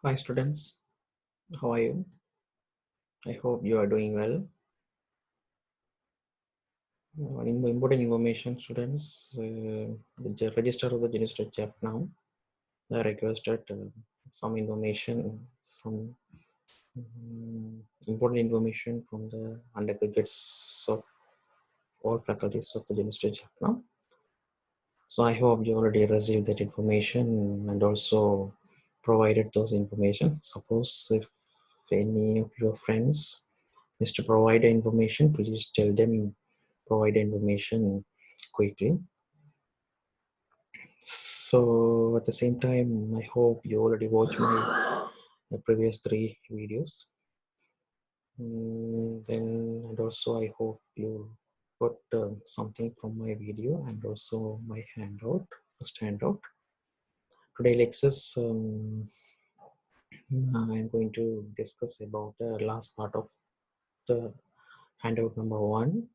Hi students, how are you? I hope you are doing well. In the important information, students, the register of the registered chapter now. I requested some information, some important information from the undergraduates of all faculties of the registered chapter now. So I hope you already received that information and also provided those information. Suppose if any of your friends is to provide the information, please tell them provide the information quickly. So at the same time, I hope you already watched my previous 3 videos. Then and also I hope you got something from my video and also my first handout. Today lectures, I'm going to discuss about the last part of the handout number 1.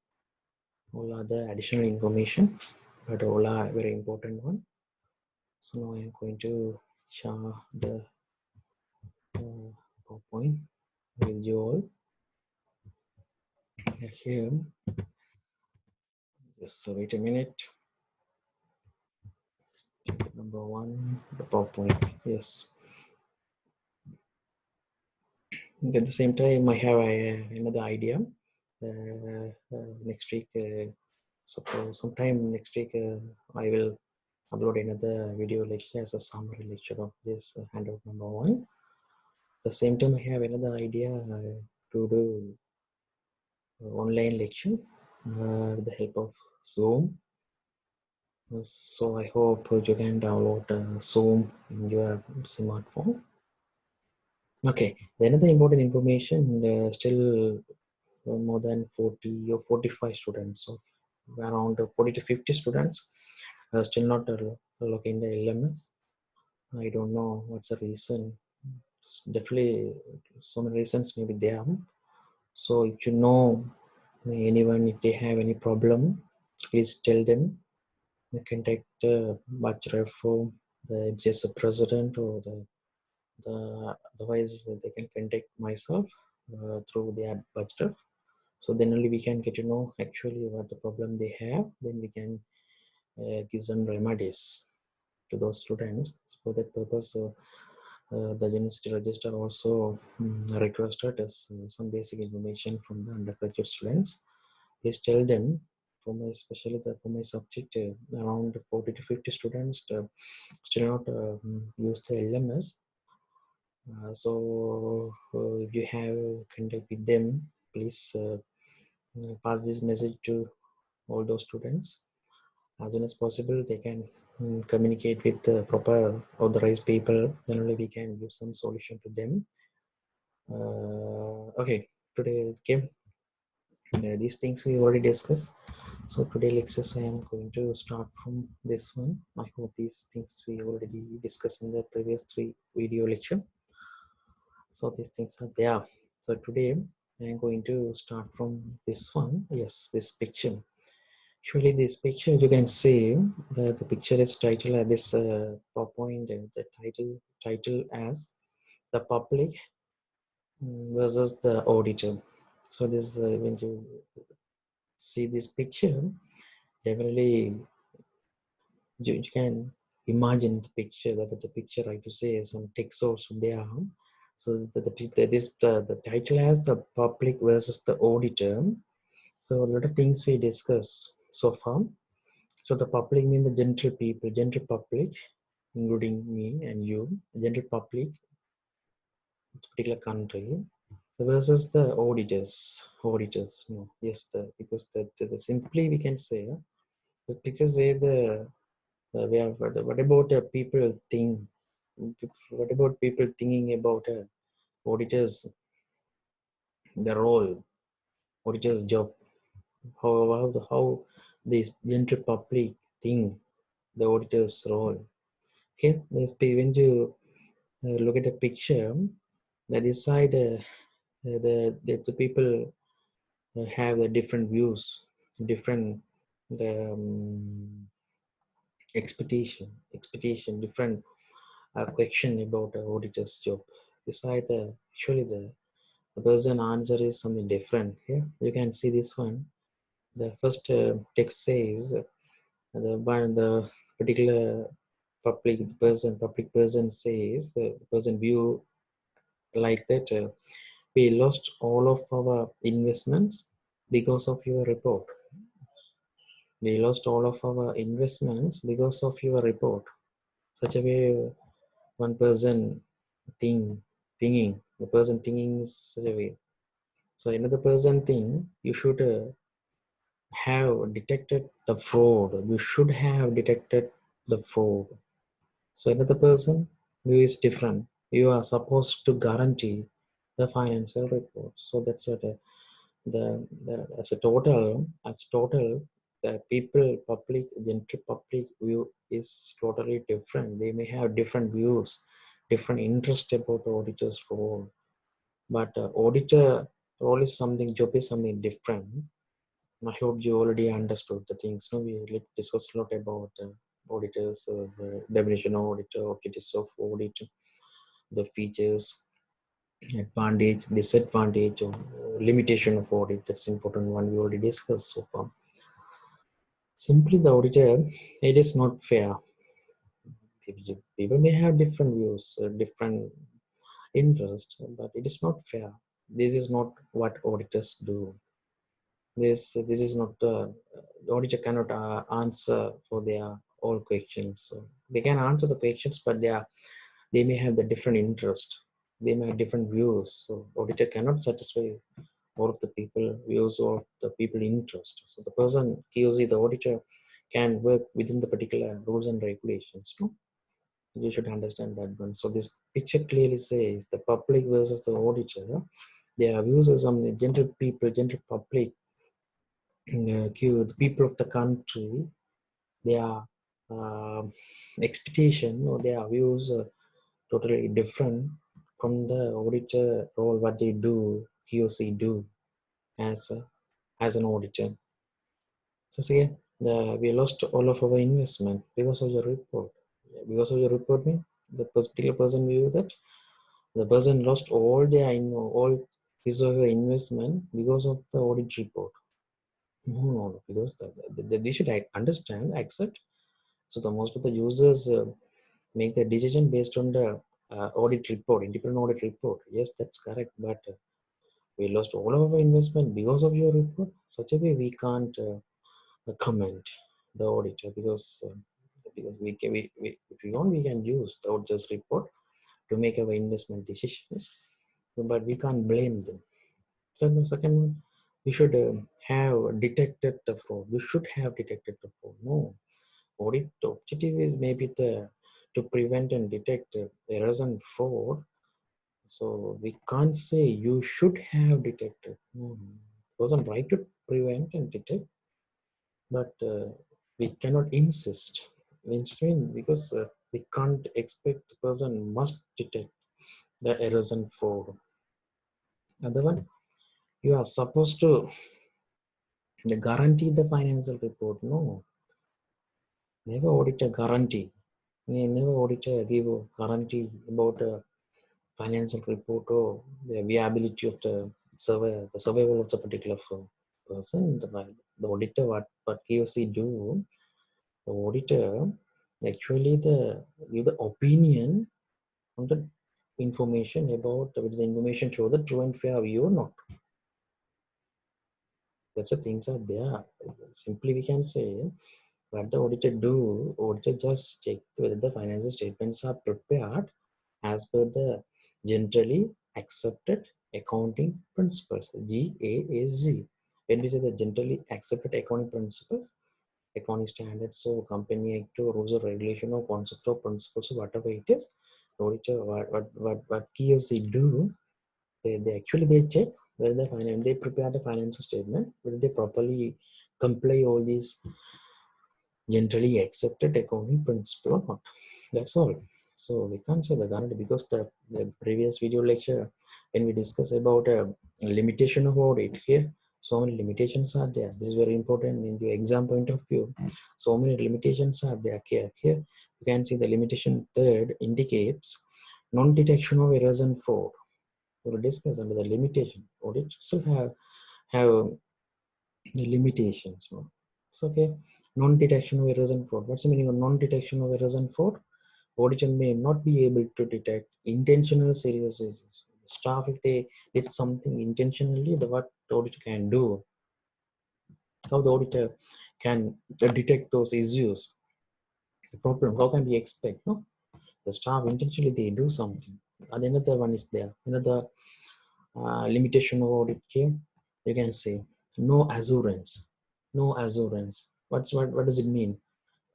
All other additional information, but all are very important one. So now I am going to share the PowerPoint with you all here. Just wait a minute. Number 1, the PowerPoint. Yes. At the same time, I have another idea. Next week, suppose sometime next week, I will upload another video lecture as a summary lecture of this handout number 1. At the same time, I have another idea to do online lecture with the help of Zoom. So I hope you can download Zoom in your smartphone. Okay, the another important information, still more than 40 or 45 students, so around 40 to 50 students still not logged in the LMS. I don't know what's the reason. Definitely so many reasons may be there. So if you know anyone, if they have any problem, please tell them. They contact the Bachelor for the MCS president or otherwise they can contact myself through the Bachelor. So then only we can get to know actually what the problem they have. Then we can give some remedies to those students. For that purpose, the university register also requested us some basic information from the undergraduate students. Please tell them especially for my subject, around 40 to 50 students still not use the LMS. So if you have contact with them, please pass this message to all those students. As soon as possible, they can communicate with the proper authorized people. Then only we can give some solution to them. Okay, today came these things we already discussed. So today lectures I am going to start from this one. I hope these things we already discussed in the previous 3 video lecture. So these things are there. So today I am going to start from this one. Yes, this picture. Actually, this picture you can see the picture is titled as this PowerPoint, and the title as the public versus the auditor. So this when you see this picture, definitely you can imagine the picture. That the picture, right, to say some text also there. So the title as the public versus the auditor. So a lot of things we discuss so far. So the public means the general public, including me and you, the general public, particular country, versus the auditors. No, yes, because simply we can say the picture say what about people think? What about people thinking about auditors, the role, auditors' job? How this general public think the auditor's role? Okay, when you look at the picture, this side the people have the different views, different the expectation, different question about the auditor's job. beside actually the person answer is something different. Here you can see this one. The first text says the particular public person says the person view like that. We lost all of our investments because of your report. We lost all of our investments because of your report. Such a way, one person thinking, the person thinking is such a way. So another person think you should have detected the fraud. You should have detected the fraud. So another person view is different. You are supposed to guarantee the financial report. So that's what the as a total the people general public view is totally different. They may have different views, different interest about the auditor's role, but auditor role is something, job is something different. I hope you already understood the things. No, we discussed a lot about auditors, the definition of auditor, objectives of audit, the features, advantage, disadvantage, or limitation of audit. That's important one we already discussed so far. Simply the auditor, it is not fair. People may have different views, different interests, but it is not fair. This is not what auditors do. This is not the auditor cannot answer for their all questions. So they can answer the questions, but they may have the different interest. They may have different views. So auditor cannot satisfy all of the people views or the people interest. So the person QC, the auditor, can work within the particular rules and regulations. No? You should understand that one. So this picture clearly says the public versus the auditor. Their views are some general people, general public, the people of the country, their uh, expectation or their views are totally different from the auditor role, what they do, QC do as as an auditor. So see, we lost all of our investment because of your report. Because of your report, mean the particular person view that the person lost all their all his or her investment because of the audit report. No, because they should understand, accept. So the most of the users make the decision based on the audit report, independent audit report. Yes, that's correct. But we lost all of our investment because of your report. Such a way we can't comment the auditor because if we want we can use the auditor's report to make our investment decisions, but we can't blame them. So the second one, we should have detected the fraud. We should have detected the fraud. No, audit objective is maybe the to prevent and detect errors and fraud. So we can't say you should have detected. No, it wasn't right to prevent and detect, but we cannot insist. Because we can't expect the person must detect the errors and fraud. Other one, you are supposed to guarantee the financial report. No, never audit a guarantee. Never audit a give a guarantee about a financial report or the viability of the survival of the particular person. The auditor, what KOC do, the auditor actually give the opinion on the information about which the information show the true and fair view or not. That's the things are there. Simply we can say what the auditor do, auditor just check whether the financial statements are prepared as per the generally accepted accounting principles, GAAP. When we say the generally accepted accounting principles, accounting standards, so company act or rules or regulation or concept or principles, or whatever it is, auditor what KOC do, they actually they check whether they prepare the financial statement, whether they properly comply all these generally accepted accounting principle or not. That's all. So we can't say the guarantee because the previous video lecture when we discuss about a limitation of audit here, so many limitations are there. This is very important in the exam point of view. So many limitations are there here. Here you can see the limitation third indicates Non-detection of errors and fraud. We will discuss under the limitation. Audit still have the limitations. No? So okay, non-detection of errors and fraud. What's the meaning of non-detection of errors and fraud? Auditor may not be able to detect intentional serious issues. Staff, if they did something intentionally, what the auditor can do, how the auditor can detect those issues, the problem, how can we expect? No, the staff intentionally they do something. And another one is there. Another limitation of audit here, you can say no assurance. No assurance. What does it mean?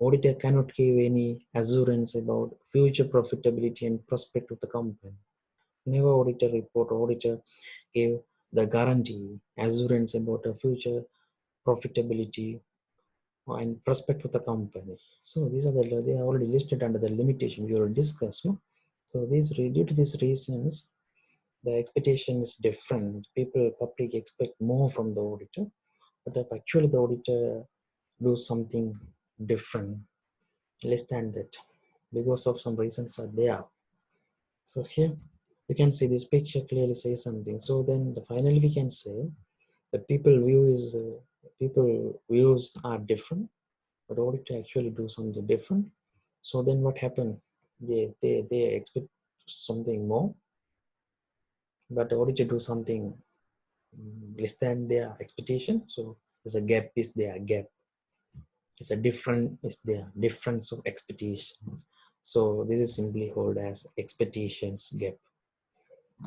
Auditor cannot give any assurance about future profitability and prospect of the company. Never auditor report auditor gave the guarantee, assurance about the future profitability and prospect of the company. So these are they are already listed under the limitation we already discussed. No? So due to these reasons, the expectation is different. Public expect more from the auditor, but if actually the auditor do something different, less than that, because of some reasons are there. So here you can see this picture clearly says something. So then finally we can say the people views are different, but auditor actually do something different. So then what happened? They expect something more, but the auditor do something less than their expectation. So there's a gap is there, gap. It's a different is there, difference of expectation. So this is simply called as expectations gap.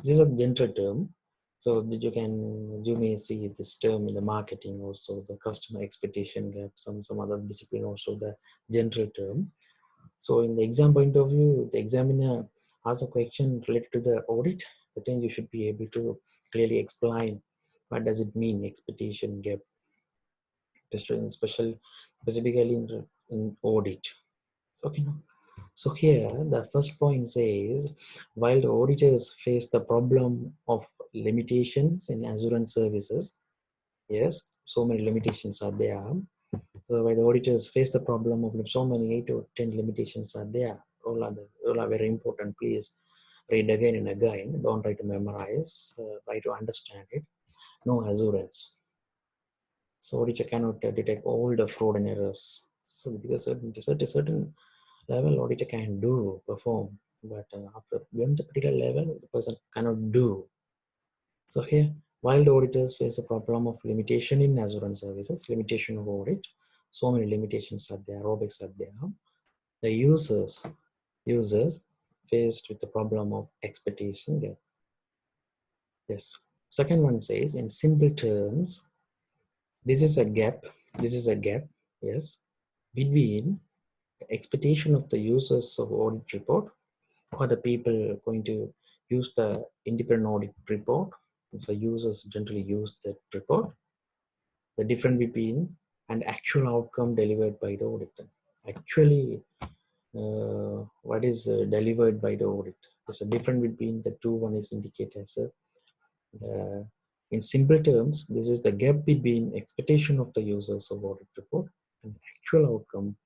This is a general term. So that you may see this term in the marketing also, the customer expectation gap, some other discipline also the general term. So in the exam point of view, the examiner asks a question related to the audit, then you should be able to clearly explain what does it mean expectation gap, just in specifically in audit. Okay, now. So here the first point says, while the auditors face the problem of limitations in assurance services, yes, so many limitations are there. So while the auditors face the problem of so many 8 or 10 limitations are there, all are very important. Please read again and again. Don't try to memorize. Try to understand it. No assurance. So auditor cannot detect all the fraud and errors. So because a certain level auditor can do perform, but after beyond the particular level, the person cannot do. So here, while the auditors face a problem of limitation in assurance services, limitation of audit, so many limitations are there, drawbacks are there. The users faced with the problem of expectation gap. Yes. Second one says, in simple terms, this is a gap. This is a gap. Yes, between the expectation of the users of audit report, or the people going to use the independent audit report. So users generally use that report. The difference between and actual outcome delivered by the auditor. Actually, what is delivered by the audit? There's a difference between the two. One is indicated as in simple terms, this is the gap between expectation of the users of audit report and actual outcome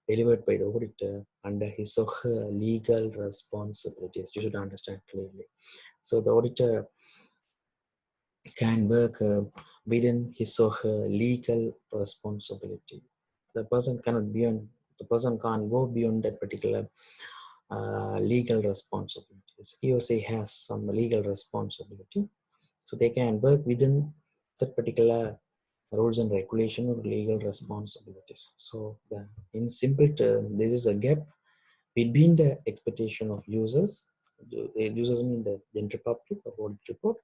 delivered by the auditor under his or her legal responsibilities. You should understand clearly. So the auditor can work within his or her legal responsibility. The person cannot beyond. The person can't go beyond that particular legal responsibilities. He or she has some legal responsibility, so they can work within that particular rules and regulation or legal responsibilities. So in simple term, this is a gap between the expectation of users. The users mean the general public of audit report,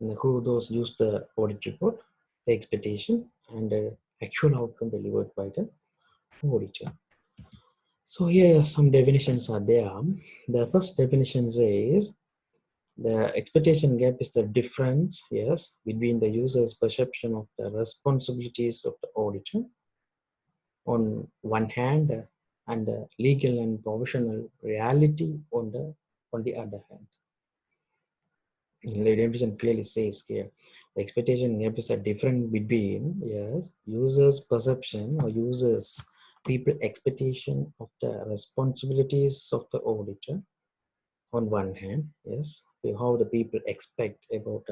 and who those use the audit report, the expectation, and the actual outcome delivered by the auditor. So here some definitions are there. The first definition says the expectation gap is the difference, yes, between the user's perception of the responsibilities of the auditor on one hand and the legal and professional reality on the other hand. The definition clearly says here the expectation gap is a difference between, yes, users' perception or users' people expectation of the responsibilities of the auditor on one hand, yes, how the people expect about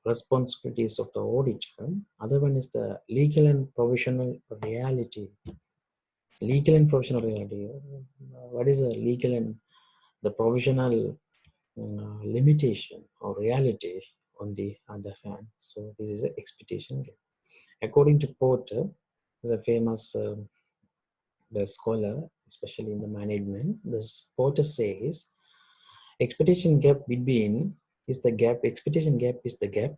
responsibilities of the auditor. Other one is the legal and provisional reality. Legal and provisional reality. What is the legal and the provisional limitation or reality on the other hand? So this is an expectation gap. According to Porter, is a famous the scholar, especially in the management, this Porter says expectation gap between is the gap. Expectation gap is the gap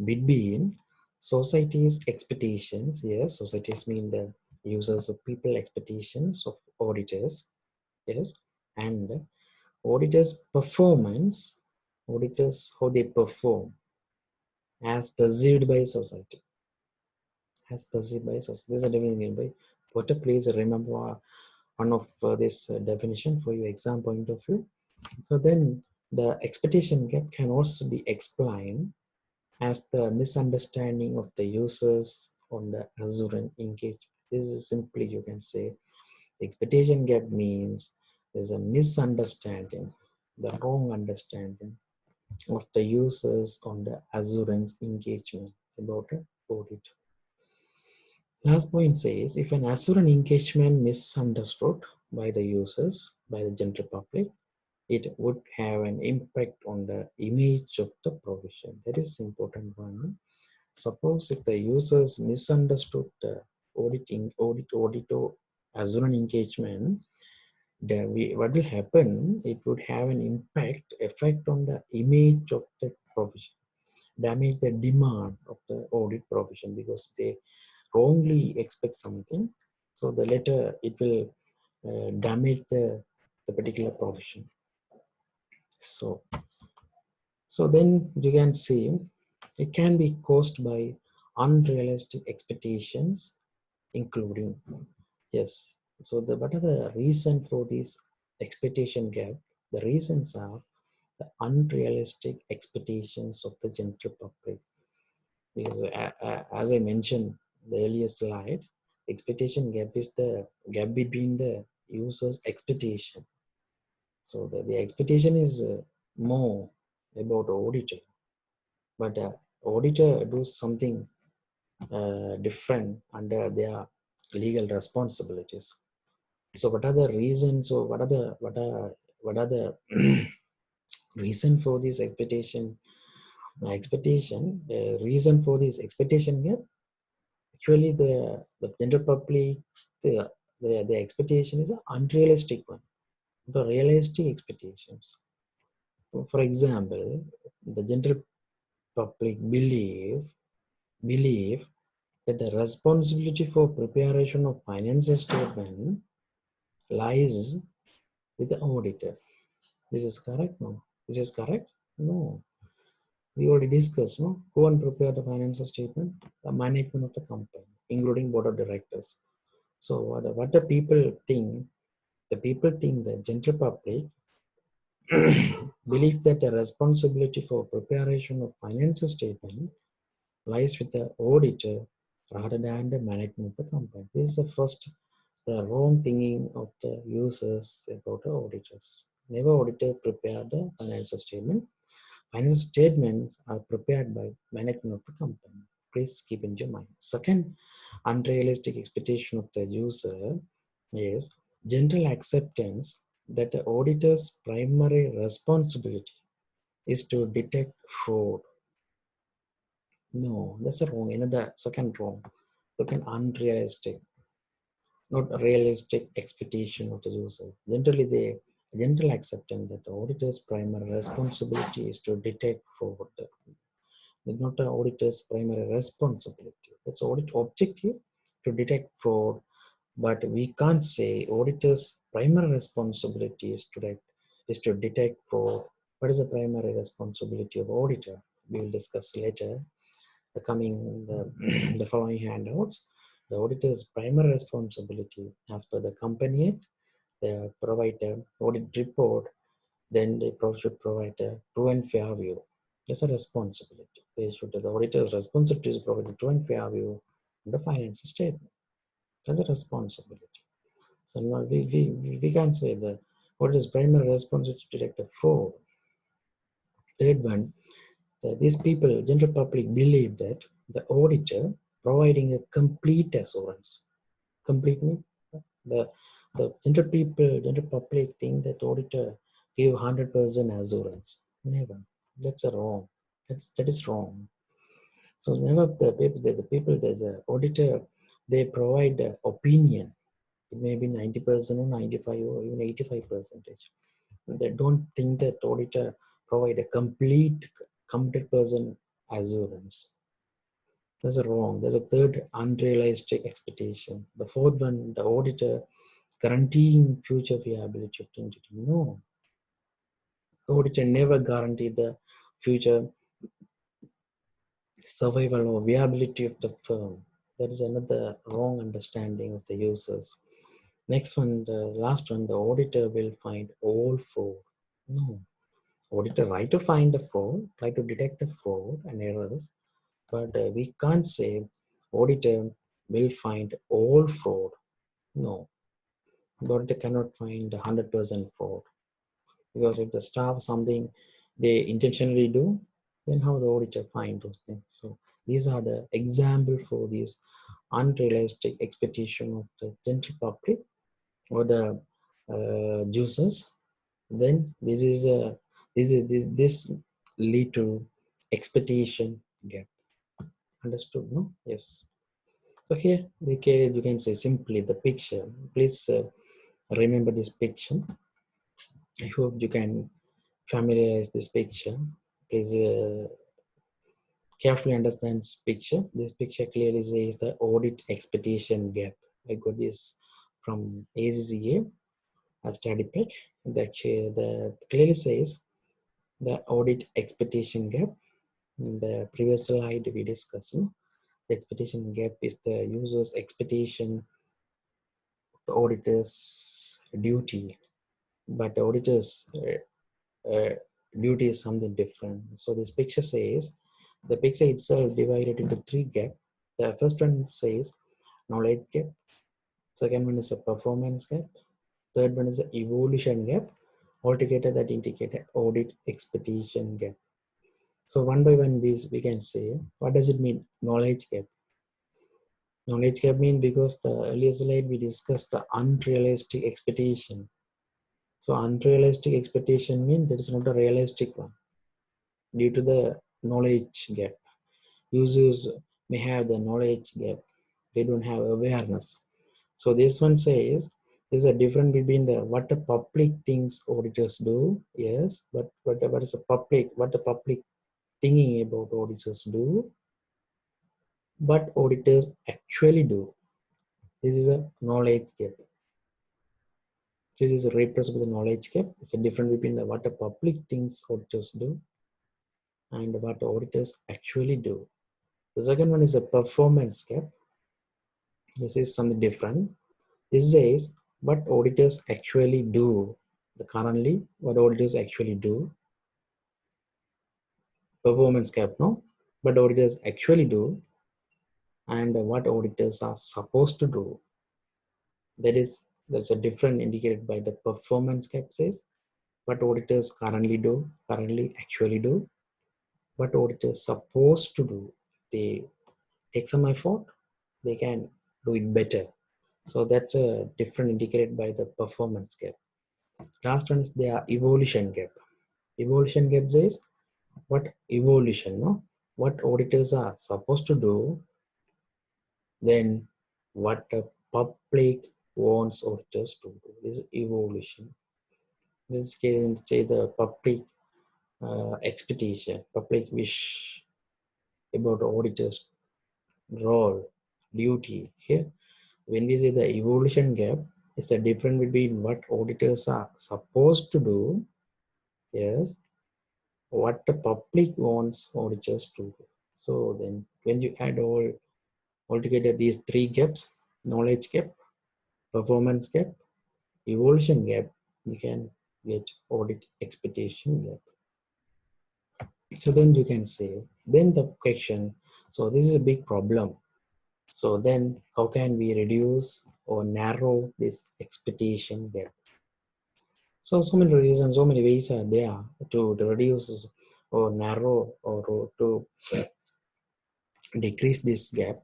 between society's expectations. Yes, societies mean the users of people expectations of auditors. Yes, and auditors' performance. Auditors how they perform as perceived by society. As perceived by society. This is a definition by Porter. Please remember one of this definition for your exam point of view. So then the expectation gap can also be explained as the misunderstanding of the users on the assurance engagement. This is simply you can say the expectation gap means there's a misunderstanding, the wrong understanding of the users on the assurance engagement about an audit. Last point says if an assurance engagement misunderstood by the users, by the general public, it would have an impact on the image of the provision. That is important one. Suppose if the users misunderstood the auditor assurance engagement, what will happen? It would have an effect on the image of the provision, damage the demand of the audit provision because they wrongly expect something. So the later it will damage the particular provision. So then you can see it can be caused by unrealistic expectations, including, yes. So what are the reason for this expectation gap? The reasons are the unrealistic expectations of the general public. Because as I mentioned the earlier slide, expectation gap is the gap between the user's expectation. So the expectation is more about auditor, but auditor does something different under their legal responsibilities. So what are the reasons? So what are the reason for this expectation? Reason for this expectation gap. Actually, the general public the expectation is an unrealistic one. The realistic expectations. For example, the general public believe that the responsibility for preparation of financial statement lies with the auditor. This is correct? No. This is correct? No. We already discussed, no? Who will prepare the financial statement? The management of the company, including board of directors. So what the people think? The people think the general public believe that the responsibility for preparation of financial statement lies with the auditor rather than the management of the company. This is the first, the wrong thinking of the users about the auditors. Never auditor prepare the financial statement. Financial statements are prepared by management of the company. Please keep in your mind. Second, unrealistic expectation of the user is general acceptance that the auditor's primary responsibility is to detect fraud. No, that's a wrong. Another second wrong. Second, unrealistic, not realistic expectation of the user. Generally, the general acceptance that the auditor's primary responsibility is to detect fraud. It's not the auditor's primary responsibility. It's audit objective to detect fraud, but we can't say auditor's primary responsibility is to detect fraud. What is the primary responsibility of auditor? We will discuss later. The following handouts. The auditor's primary responsibility, as per the company act, they provide an audit report. Then they should provide a true and fair view. That's a responsibility. The auditor's responsibility is to provide a true and fair view in the financial statement. That's a responsibility. So now we can say that Auditor's primary responsibility to detect a fraud. Third one, these people, general public, believe that the auditor providing a complete assurance. Complete mean the general people, general public think that auditor give 100% assurance. Never. That's a wrong. That is wrong. So never the people, the auditor, they provide opinion. It may be 90% or 95 or even 85%. They don't think that auditor provide a complete 100% assurance. That's a wrong. There's a third, unrealistic expectation. The fourth one, the auditor guaranteeing future viability of the entity. No, the auditor never guarantee the future survival or viability of the firm. That is another wrong understanding of the users. Next one, the last one, the auditor will find all fraud. No, auditor try to find the fraud, try to detect the fraud and errors, but we can't say auditor will find all fraud. No, the auditor cannot find 100% fraud, because if the staff something they intentionally do, then how the auditor find those things? So these are the example for these unrealistic expectation of the general public or the users. Then this lead to expectation gap. Understood? No? Yes. So here you can say simply the picture. Please remember this picture. I hope you can familiarize this picture. Please carefully understand this picture. This picture clearly says the audit expectation gap. I got this from ACCA, a study pack. That clearly says the audit expectation gap. In the previous slide we discussed, the expectation gap is the user's expectation, the auditor's duty, but the auditor's duty is something different. So this picture says, the picture itself divided into three gaps. The first one says knowledge gap, second one is a performance gap, third one is the evolution gap. Altogether that indicate an audit expectation gap. So one by one we can say, what does it mean, knowledge gap? Knowledge gap means, because the earlier slide we discussed the unrealistic expectation. So unrealistic expectation means that is not a realistic one due to the knowledge gap. Users may have the knowledge gap, they don't have awareness. So this one says there's a difference between the what the public thinks auditors do, yes, but what is the public thinking about auditors do, but auditors actually do. This is a knowledge gap. This is a represent the knowledge gap. It's a difference between the what the public thinks auditors do and what auditors actually do. The second one is a performance gap. This is something different. This says what auditors actually do. Currently, what auditors actually do. Performance gap, no? What auditors actually do and what auditors are supposed to do. That's a different indicated by the performance gap says what auditors currently actually do, what auditors supposed to do. They take some effort, they can do it better. So that's a different indicated by the performance gap. Last one is their evolution gap. Evolution gap says what evolution, no? What auditors are supposed to do, then what the public wants auditors to do. This is evolution. This can say the public expectation, public wish about auditors' role, duty. Here, when we say the evolution gap, it's the difference between what auditors are supposed to do, yes, what the public wants auditors to do. So then, when you add all together these three gaps, knowledge gap, performance gap, evolution gap, you can get audit expectation gap. So then you can say, then the question, so this is a big problem. So then how can we reduce or narrow this expectation gap? So many reasons, so many ways are there to reduce or narrow or to decrease this gap.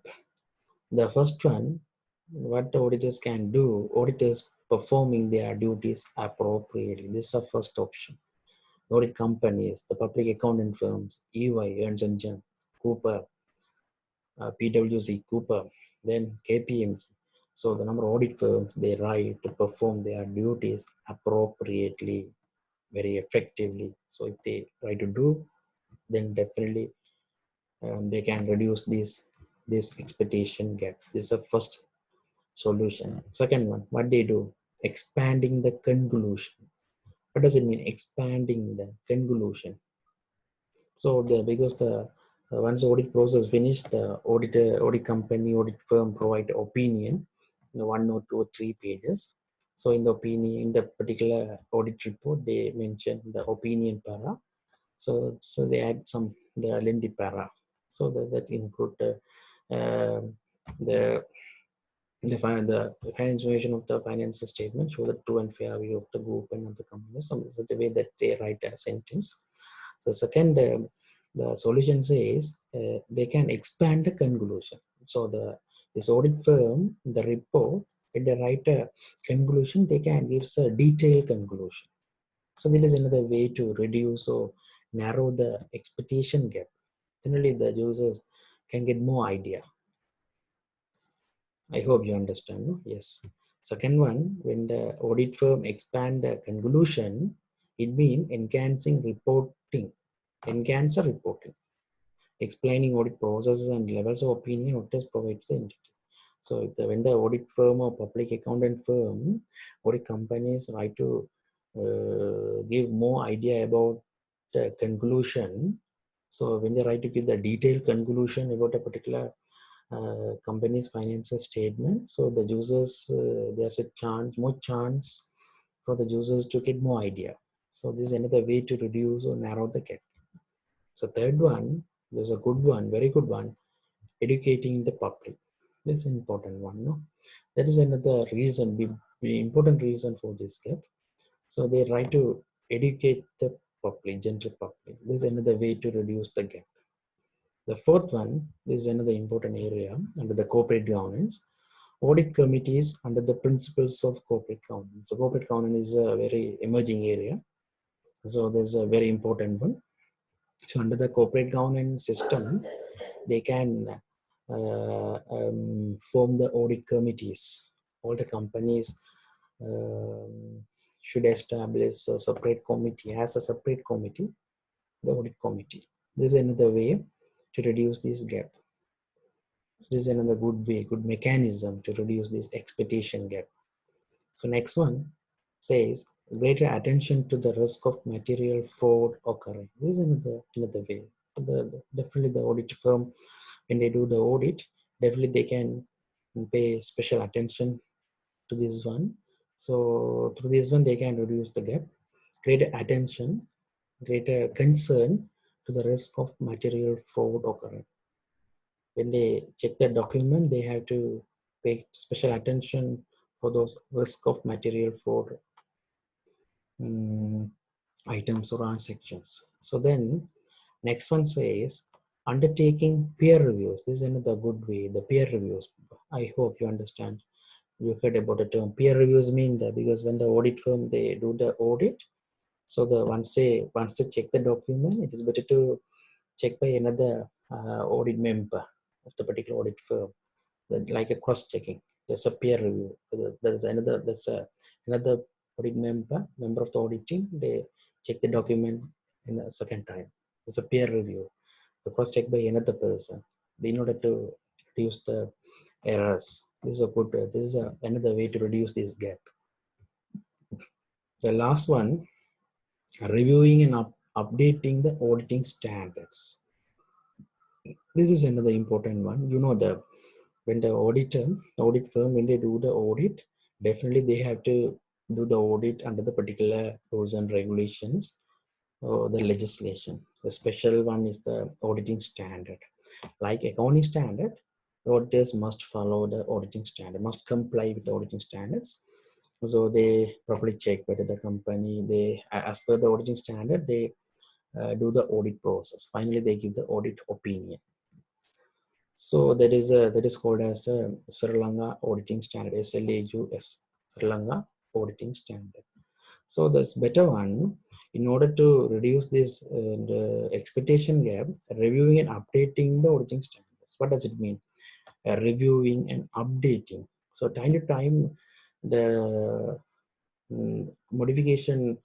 The first one, what the auditors can do, auditors performing their duties appropriately. This is the first option. Audit companies, the public accounting firms, EY, Ernst and Young, Cooper, PwC, Cooper, then KPMG. So the number of audit firms, they right to perform their duties appropriately, very effectively. So if they try to do, then definitely they can reduce this expectation gap. This is the first solution. Second one, what they do, expanding the conclusion. What does it mean, expanding the conclusion? So because the once the audit process finished, the audit company, audit firm provide opinion, 1 or 2 or 3 pages. So in the opinion, in the particular audit report, they mention the opinion para. So they add some the lengthy para. So that include the the information of the financial statement, show the true and fair view of the group and of the company. So the way that they write a sentence. So second, the solution says they can expand the conclusion. So this audit firm, the report, when they write a conclusion, they can give a detailed conclusion. So that is another way to reduce or narrow the expectation gap. Generally, the users can get more idea. I hope you understand. No? Yes. Second one, when the audit firm expand the conclusion, it means enhancing reporting, enhance the reporting, explaining audit processes and levels of opinion auditors provide to the entity. So if when the audit firm or public accountant firm, audit companies try to give more idea about the conclusion. So when they try to give the detailed conclusion about a particular company's financial statement, so the users, there's a chance, more chance for the users to get more idea. So this is another way to reduce or narrow the gap. So third one, there's a good one, very good one, educating the public. This is an important one. No, that is another reason, the important reason for this gap. So they try to educate the public, general public. This is another way to reduce the gap. The fourth one is another important area under the corporate governance. Audit committees under the principles of corporate governance. So corporate governance is a very emerging area. So there's a very important one. So under the corporate governance system, they can form the audit committees. All the companies should establish a separate committee, as a separate committee, the audit committee. This is another way to reduce this gap. So this is another good way, good mechanism to reduce this expectation gap. So next one says greater attention to the risk of material fraud occurring. This is another way. Definitely the audit firm, when they do the audit, definitely they can pay special attention to this one. So through this one, they can reduce the gap, greater attention, greater concern to the risk of material fraud occurring. When they check the document, they have to pay special attention for those risk of material fraud items or transactions. So then next one says undertaking peer reviews. This is another good way, the peer reviews. I hope you understand. You heard about the term. Peer reviews mean that because when the audit firm, they do the audit, so the once they check the document, it is better to check by another audit member of the particular audit firm, like a cross-checking. There's a peer review. There's another audit member of the audit team. They check the document in the second time. There's a peer review, the cross-check by another person, in order to reduce the errors. This is a good. This is another way to reduce this gap. The last one, reviewing and updating the auditing standards. This is another important one. You know, when the audit firm, when they do the audit, definitely they have to do the audit under the particular rules and regulations or the legislation. The special one is the auditing standard. Like accounting standard, auditors must follow the auditing standard, must comply with the auditing standards. So they properly check whether the company, they, as per the auditing standard, they do the audit process. Finally, they give the audit opinion. So that is called as a Sri Lanka auditing standard, SLAUS, Sri Lanka auditing standard. So this better one, in order to reduce this the expectation gap, reviewing and updating the auditing standards. What does it mean? Reviewing and updating. So time to time, the modification,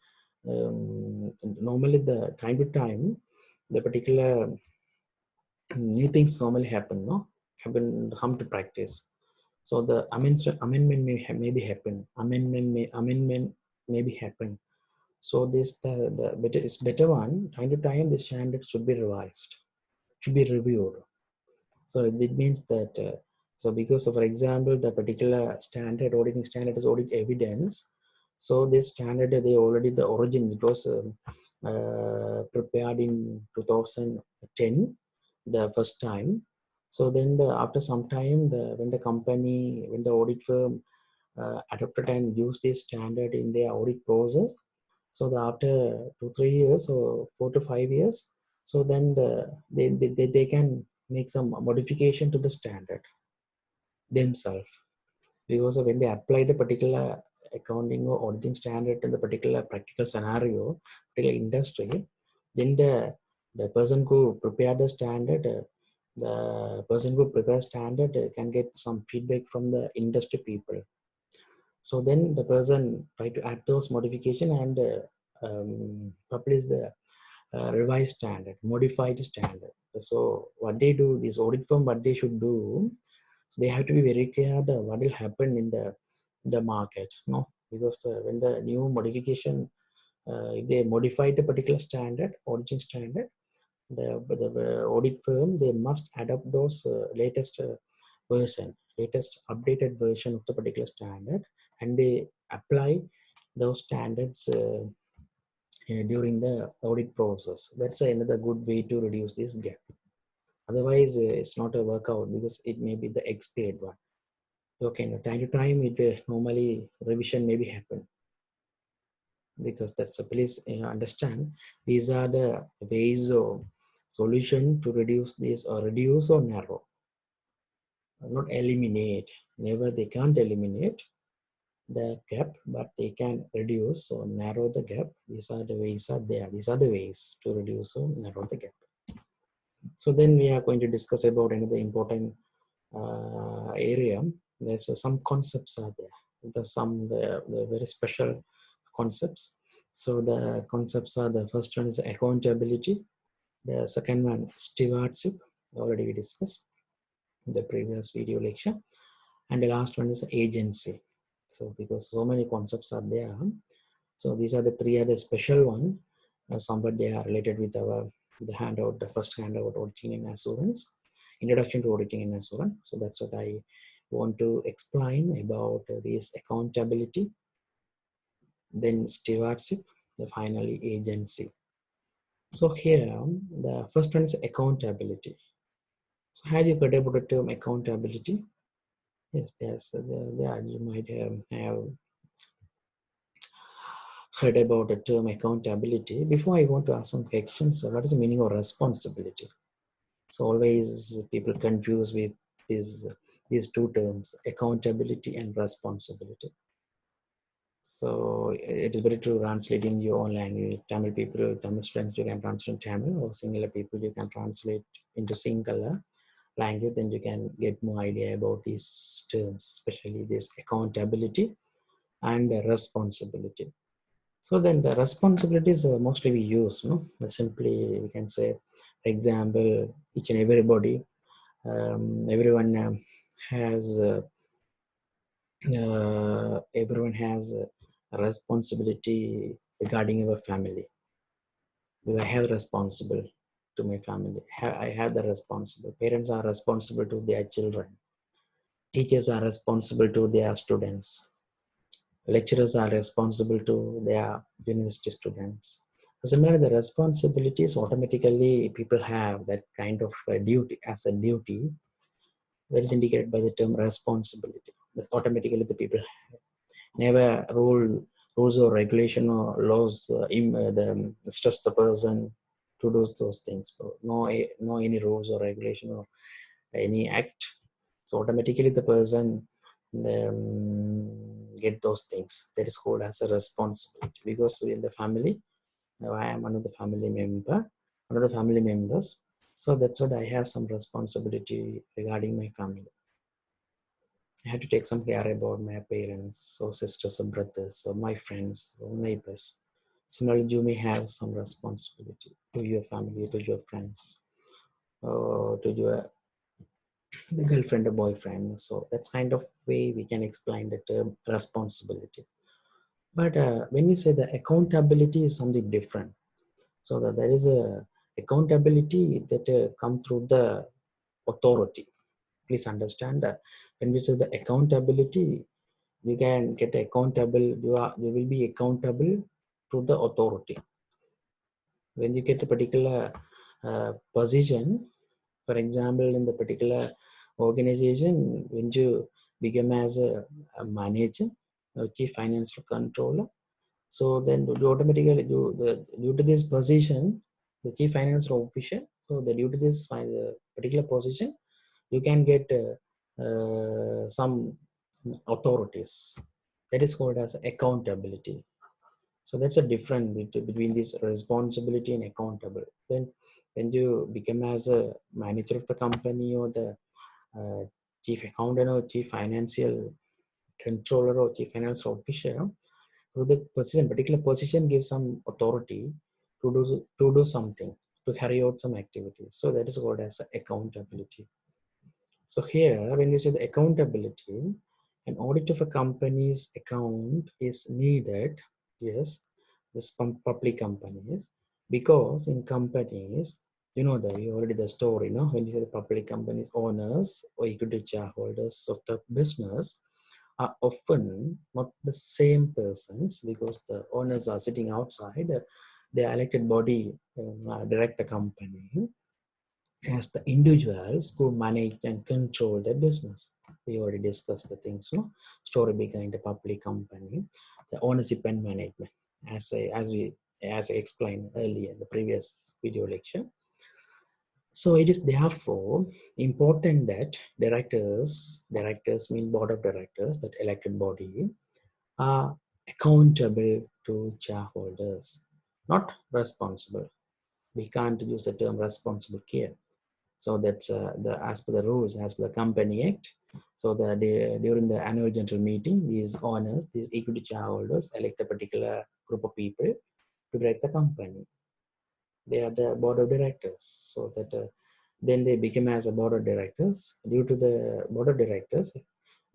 normally the time to time, the particular new things normally happen, no? Happen, come to practice. So the amendment may be happen. Amendment may be happen. So this the better, it's better one. Time to time, this standard should be revised, should be reviewed. So it means that so because of, for example, the particular standard, auditing standard is audit evidence. So this standard, they already, the origin, it was prepared in 2010 the first time. So then after some time, when the company, when the audit firm adopted and used this standard in their audit process, so after 2 3 years or 4 to 5 years, so then they can make some modification to the standard themselves, because when they apply the particular accounting or auditing standard in the particular practical scenario, particular industry, then the person who prepare the standard, the person who prepare standard can get some feedback from the industry people. So then the person try to add those modification and publish the revised standard, modified standard. So what they do, this audit firm, what they should do, so they have to be very clear the what will happen in the market, no? Because when the new modification, if they modify the particular standard, origin standard, the audit firm, they must adopt those latest version, latest updated version of the particular standard, and they apply those standards during the audit process. That's another good way to reduce this gap. Otherwise, it's not a workout because it may be the expired one. Okay, no, time to time, it normally revision maybe happen, because that's a please understand. These are the ways of solution to reduce this, or reduce or narrow, not eliminate. Never, they can't eliminate the gap, but they can reduce or narrow the gap. These are the ways are there. These are the ways to reduce or narrow the gap. So then we are going to discuss about another important area. There's some concepts are there. There's some the very special concepts. So the concepts are, the first one is accountability. The second one, stewardship. Already we discussed in the previous video lecture. And the last one is agency. So because so many concepts are there, so these are the three other special one. Somewhat they are related with our the handout, the first handout, auditing and assurance, introduction to auditing and assurance. So that's what I want to explain about this accountability, then stewardship, the finally agency. So here, the first one is accountability. So have you heard about the term accountability? Yes, there you might have heard about the term accountability. Before I want to ask some questions, what is the meaning of responsibility? So always people confuse with these two terms, accountability and responsibility. So it is better to translate in your own language. Tamil people, Tamil students, you can translate Tamil, or Sinhala people, you can translate into Sinhala language. Then you can get more idea about these terms, especially this accountability and responsibility. So then the responsibilities mostly we use, no? Simply we can say, for example, each and everybody, everyone has everyone has a responsibility regarding our family. Do I have responsible to my family? I have the responsible. Parents are responsible to their children. Teachers are responsible to their students. Lecturers are responsible to their university students. So similarly, the responsibilities automatically people have that kind of duty as a duty that is indicated by the term responsibility. That's automatically the people have. Never rules or regulation or laws stress the person to do those things. So no any rules or regulation or any act. So automatically the person get those things. That is called as a responsibility, because in the family, I am one of the family member, one of the family members. So that's what I have some responsibility regarding my family. I had to take some care about my parents or sisters or brothers or my friends or neighbors. Similarly, you may have some responsibility to your family, to your friends, or to your the girlfriend or boyfriend. So that's kind of way we can explain the term responsibility. But when we say the accountability is something different, so that there is a accountability that come through the authority. Please understand that when we say the accountability, you can get accountable. You will be accountable to the authority. When you get a particular position, for example, in the particular organization, when you become as a manager or chief financial controller, so then you automatically due to this position, the chief financial officer. So the due to this particular position, you can get some authorities. That is called as accountability. So that's a difference between this responsibility and accountable. Then when you become as a manager of the company or the uh, chief accountant or chief financial controller or chief financial officer, so the position, particular position gives some authority to do something, to carry out some activities. So that is called as accountability. So here, when you say the accountability, an audit of a company's account is needed. Yes, this public companies, because in companies, you already the story, when you say the public companies owners or equity shareholders of the business are often not the same persons, because the owners are sitting outside. The elected body direct the company as the individuals who manage and control their business. We already discussed the things, story behind the public company, the ownership and management, as I explained earlier in the previous video lecture. So it is therefore important that directors mean board of directors, that elected body, are accountable to shareholders, not responsible. We can't use the term responsible here. So that's as per the rules, as per the Company Act. So during the annual general meeting, these owners, these equity shareholders, elect a particular group of people to direct the company. They are the board of directors. So that then they become as a board of directors. Due to the board of directors,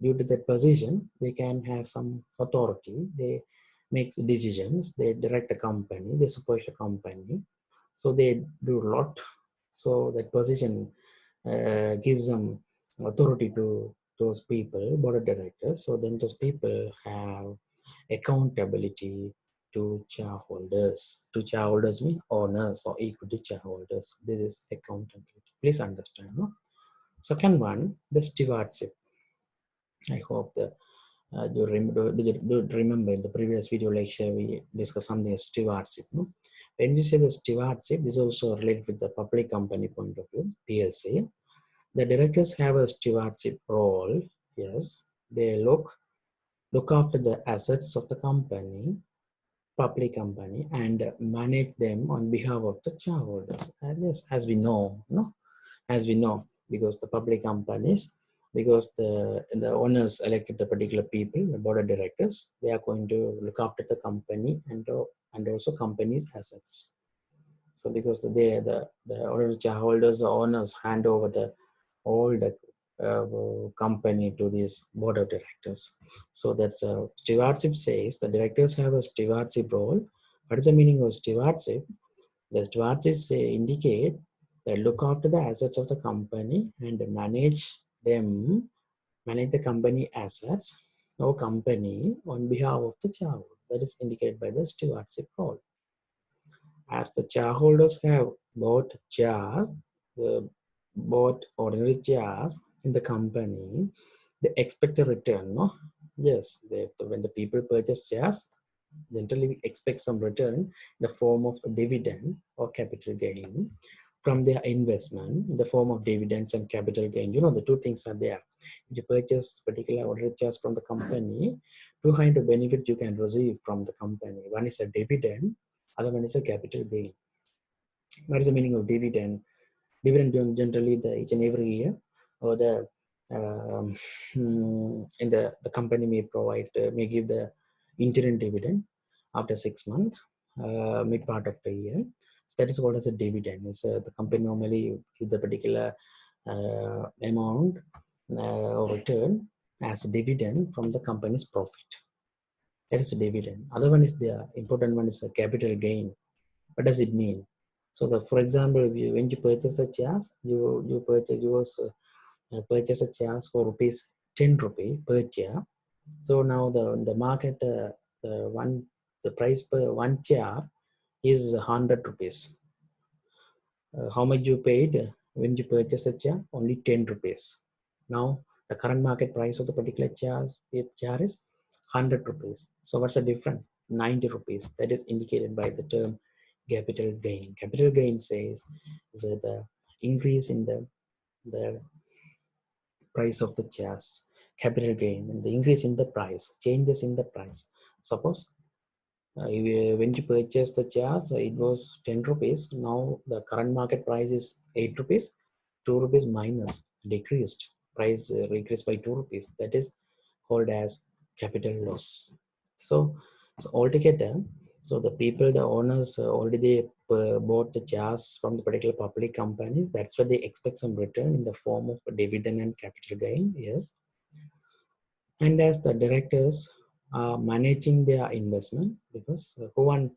due to that position, they can have some authority. They make decisions. They direct the company. They support the company. So they do a lot. So that position gives them authority to those people, board of directors. So then those people have accountability to shareholders. To shareholders mean owners or equity shareholders. This is accountability. Please understand. No? Second one, the stewardship. I hope that do remember in the previous video lecture we discussed something as stewardship. No? When we say the stewardship, this is also related with the public company point of view, PLC. The directors have a stewardship role. Yes, they look after the assets of the company, public company, and manage them on behalf of the shareholders. And yes, as we know, no, as we know, because the public companies, because the owners elected the particular people, the board of directors, they are going to look after the company and also company's assets. So because the shareholders, the owners hand over the all the company to this board of directors. So that's stewardship says the directors have a stewardship role. What is the meaning of stewardship? The stewardship indicate that look after the assets of the company and manage the company assets or company on behalf of the shareholder. That is indicated by the stewardship role. As the shareholders have bought shares, bought ordinary shares in the company, they expect a return. No? Yes, when the people purchase shares, generally we expect some return in the form of a dividend or capital gain from their investment in the form of dividends and capital gain. You know, the two things are there. If you purchase particular order shares from the company, two kind of benefit you can receive from the company. One is a dividend, other one is a capital gain. What is the meaning of dividend? Dividend generally each and every year, or um, in the company may provide may give the interim dividend after 6 months, mid part of the year. So that is called as a dividend. It's, the company normally give the particular amount or return as a dividend from the company's profit. That is a dividend. Other one is the important one is a capital gain. What does it mean? So, for example, when you purchase a shares, you purchase a shares for rupees 10 rupee per share. So now the market the price per one share is 100 rupees. How much you paid when you purchase a share? Only 10 rupees. Now the current market price of the particular share is 100 rupees. So what's the difference? 90 rupees. That is indicated by the term capital gain. Capital gain says that the increase in the price of the shares, capital gain, and the increase in the price, changes in the price. Suppose when you purchase the shares, it was 10 rupees. Now the current market price is 8 rupees, 2 rupees minus, decreased. Price increased by 2 rupees. That is called as capital loss. So altogether, so the people, the owners already they bought the shares from the particular public companies. That's why they expect some return in the form of a dividend and capital gain. Yes, and as the directors are managing their investment, because who want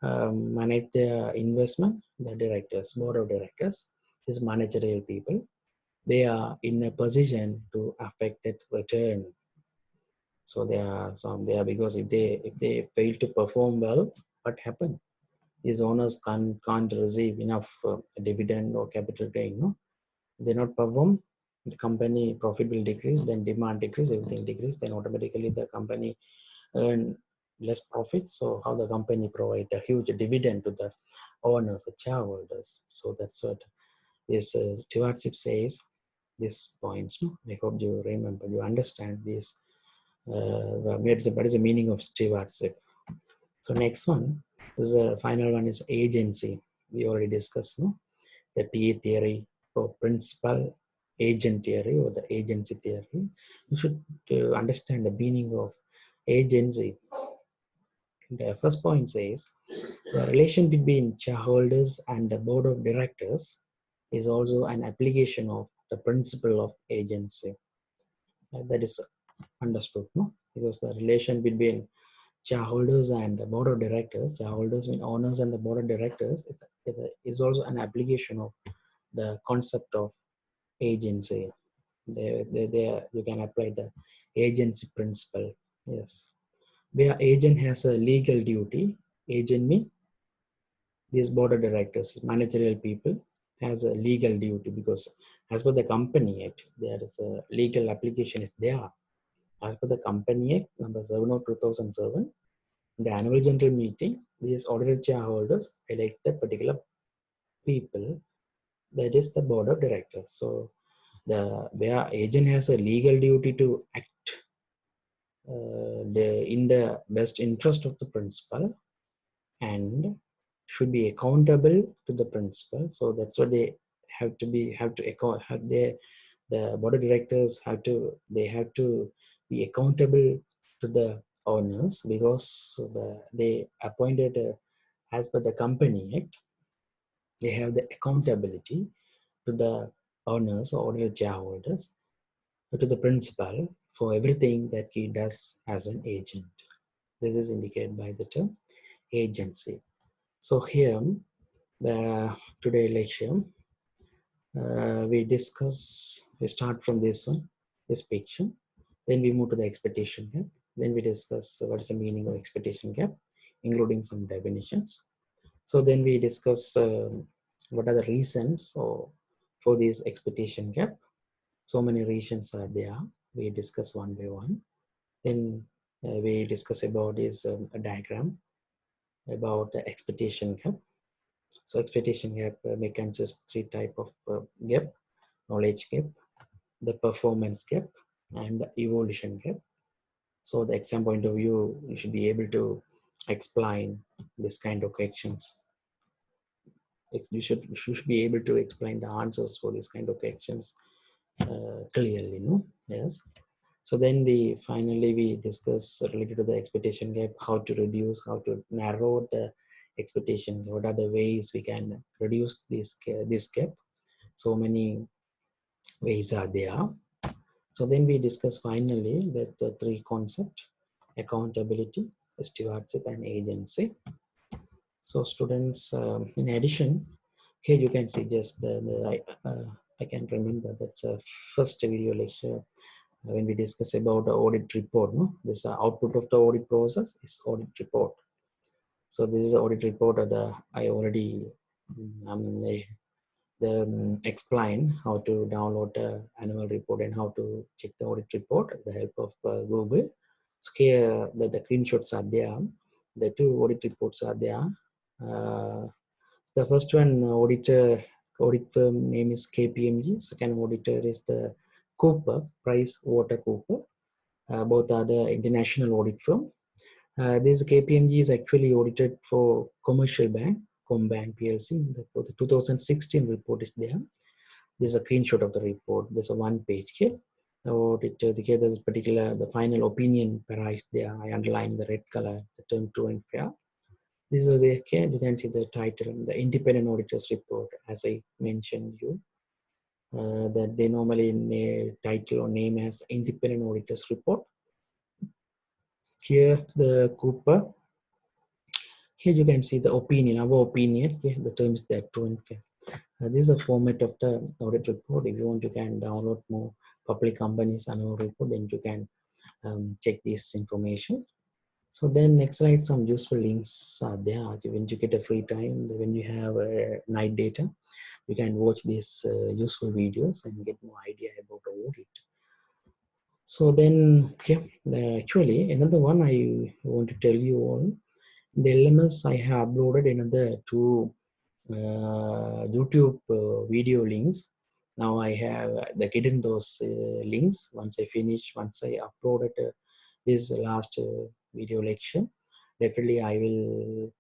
manage their investment, the directors, board of directors, is managerial people. They are in a position to affect that return. So they are some there because if they fail to perform well, what happens? These owners can't receive enough dividend or capital gain. No, they not perform. The company profit will decrease, then demand decrease, everything decrease, then automatically the company earn less profit. So how the company provide a huge dividend to the owners, the shareholders. So that's what this stewardship says. These points. No? I hope you remember, you understand this. What is the meaning of stewardship? So next one is the final one is agency. We already discussed, no? The PA theory or principal agent theory or the agency theory. You should understand the meaning of agency. The first point says the relation between shareholders and the board of directors is also an application of the principle of agency. That is understood, no? Because the relation between shareholders and the board of directors, shareholders mean owners and the board of directors, is also an application of the concept of agency. There you can apply the agency principle. Yes, where agent has a legal duty. Agent means this board of directors, managerial people, has a legal duty because as per the Company Act, there is a legal application is there. As per the Company Act number 7 of 2007, the annual general meeting, these audited shareholders elect the particular people, that is the board of directors. So where agent has a legal duty to act in the best interest of the principal and should be accountable to the principal. So that's what they have to account. The board of directors have to be accountable to the owners because they appointed as per the Company Act. They have the accountability to the owners or audited shareholders, to the principal for everything that he does as an agent. This is indicated by the term agency. So here, the today lecture, we start from this one, this picture. Then we move to the expectation gap. Then we discuss what is the meaning of expectation gap, including some definitions. So then we discuss what are the reasons for this expectation gap. So many reasons are there. We discuss one by one. Then we discuss about is a diagram about the expectation gap. So expectation gap may consist three type of gap: knowledge gap, the performance gap, and the evolution gap. So the exam point of view, you should be able to explain this kind of questions. You should be able to explain the answers for this kind of questions clearly, no? Yes. So then we discuss related to the expectation gap, how to reduce, how to narrow the expectation. What are the ways we can reduce this gap? So many ways are there. So then we discuss finally that the three concepts: accountability, stewardship, and agency. So students, in addition, here you can see just I can remember that's a first video lecture when we discuss about the audit report. No, this output of the audit process is audit report. So this is the audit report of the I already explain how to download the annual report and how to check the audit report with the help of Google. So here the screenshots are there. The two audit reports are there. The first one audit firm name is KPMG. Second auditor is the Cooper, Price Water Cooper. Both are the international audit firm. This KPMG is actually audited for commercial bank, Combank PLC. For the 2016 report is there. This is a screenshot of the report. There's a one page here. The auditor, here there's particular, the final opinion price there. I underline the red color, the term true and fair. This is okay. You can see the title, the independent auditors report, as I mentioned you. That they normally title or name as independent auditors report. Here the Cooper. Here you can see the opinion, our opinion. Here the term is there, true and fair. This is a format of the audit report. If you want, you can download more public companies annual report, then you can check this information. So then next slide, some useful links are there. When you get a free time, when you have night data, you can watch these useful videos and get more idea about the audit. So then, yeah, actually another one I want to tell you all, the LMS I have uploaded another two YouTube video links. Now I have getting those links. Once I uploaded this last video lecture, definitely I will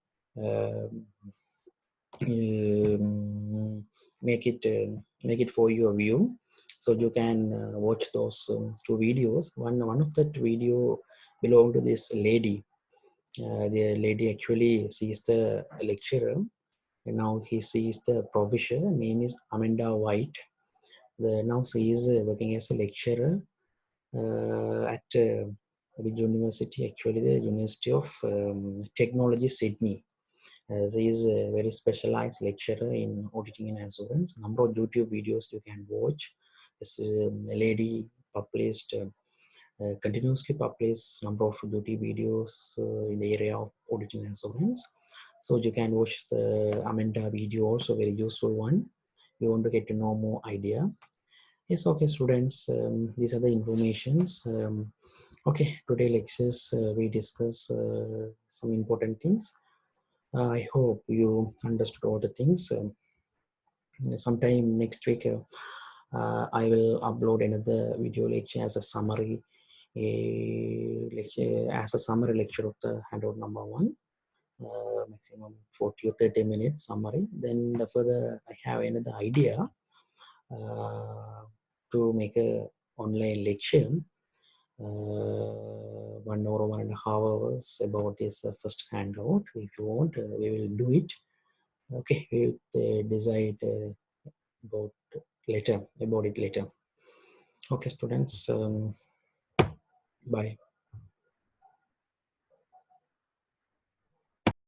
make it for your view, so you can watch those two videos. One of that video belong to this lady. The lady actually sees the lecturer, and now he sees the professor. Name is Amanda White. Now she is working as a lecturer at which university? Actually, the University of Technology, Sydney. She is a very specialized lecturer in auditing and assurance. Number of YouTube videos you can watch. This lady published continuously published number of YouTube videos in the area of auditing and assurance. So you can watch the Amanda video, also very useful one. You want to get to know more idea. Yes, okay, students. These are the informations. Okay, today lectures we discuss some important things. I hope you understood all the things. Sometime next week, I will upload another video lecture as a summary, lecture of the handout number one. Maximum 40 or 30 minutes summary. Then further, I have another idea to make a online lecture. 1 hour or 1.5 hours about this first handout. If you want, we will do it. Okay, we will decide about it later. Okay, students. Bye.